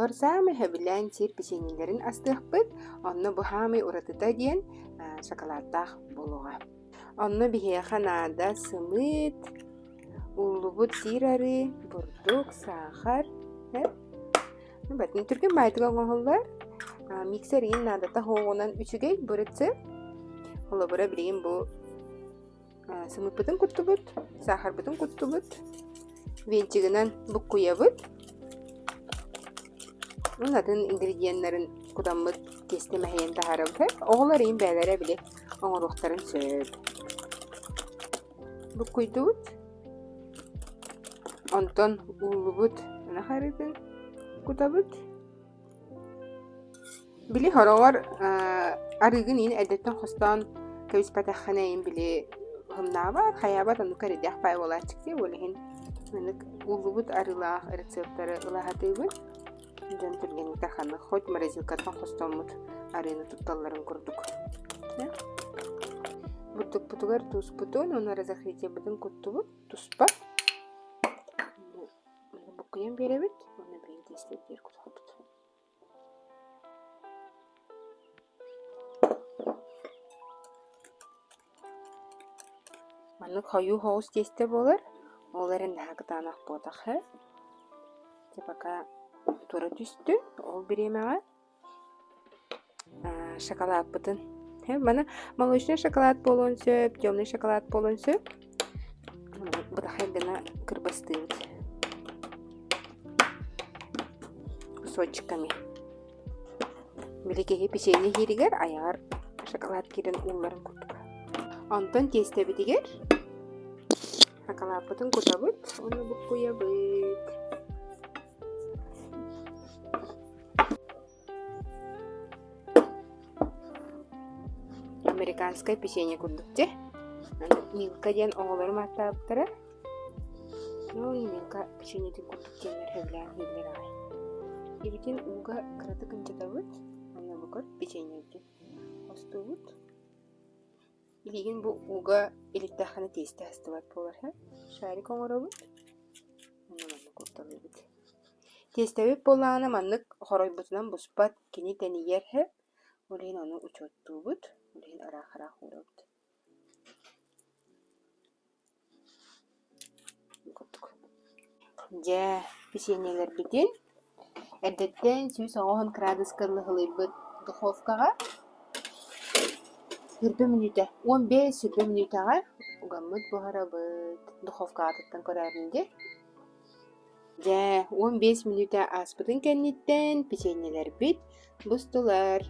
Оҕор саамы хөбүлээн сир печеньелерин астыахпыт, онно бу хаамый уратыта диэн шоколадтаах болуға. Онно биһиэхэ наада сымыт, уулубут сир ары, бурдук, сахар. Батын түрген байтыга оҥоһуллар. Миксерин наадата хоҕунан үчүгэй бурытсы. Холобура билигин бу сымыппытын куттубут, сахарбытын куттубут. Венчигинен буккуябыт. Онатын ингредиентлерин кудаммыт кестемэһийэн таһарабыт. Оҕолорийин бээлэре били оҥоруохтарын сөп. Буккуйдубут. Онтон уулубут нахарытын кутабыт. Били хороҕор арыгын ин эдеттен хостон көбүспатахханайын били хымнаабат, хаябат ону кэридиах пай болаачыкти болиһин уулубут арылаах рецепттары ылаһатыыбыт. Жон түргенник таханы хоть морозилкаттан хостоммут арыны тутталларын курдук. Буттук-путугар туспутун, оны разахритебытын куттубут, туспа. Буккуян беребит, оны билин тестеп бер кутабыт. Маннык хойу хоус тесте болар, оларын дагытанак ботахы. Тепака тура түстү, ол биремега шоколад бутын. Мана молочный шоколад болон сөп, темный шоколад болон сөп. Бутахай гына кырбастыбыт. Кусочками. Биликеги печенье хиригер, аяр шоколад кирен улларын курдук. Онтон тесте битигер. Шоколад бутын кутабыт, оны буккуябыт. Американское печенье курдукте. Милка ден оголорум аттаптара. Ну, милка печенье ден курдуктенер хевлян хевлер ай. Ибитин уга кыраты кынчатабыт. Аны букар печенье ден остубут. Илигин бу уга илиттаханы тесте астыбат болар, шарик оңоробут. Аны курдалыбыт. Тестебит боллаана маннык хоройбутунан буспат кини тенигер хеп. Олин оны учоттубут. Олин арахара хурабыт. Жа печеньелер битин. Эдеттен 190 градускалы хылыбыт духовкага. 20 минута, 15-20 минутага угаммыт бухарабыт. Духовка атыттан көрәрінде. Жа 15 минута аспытын кенниттен печеньелер бит бустулар.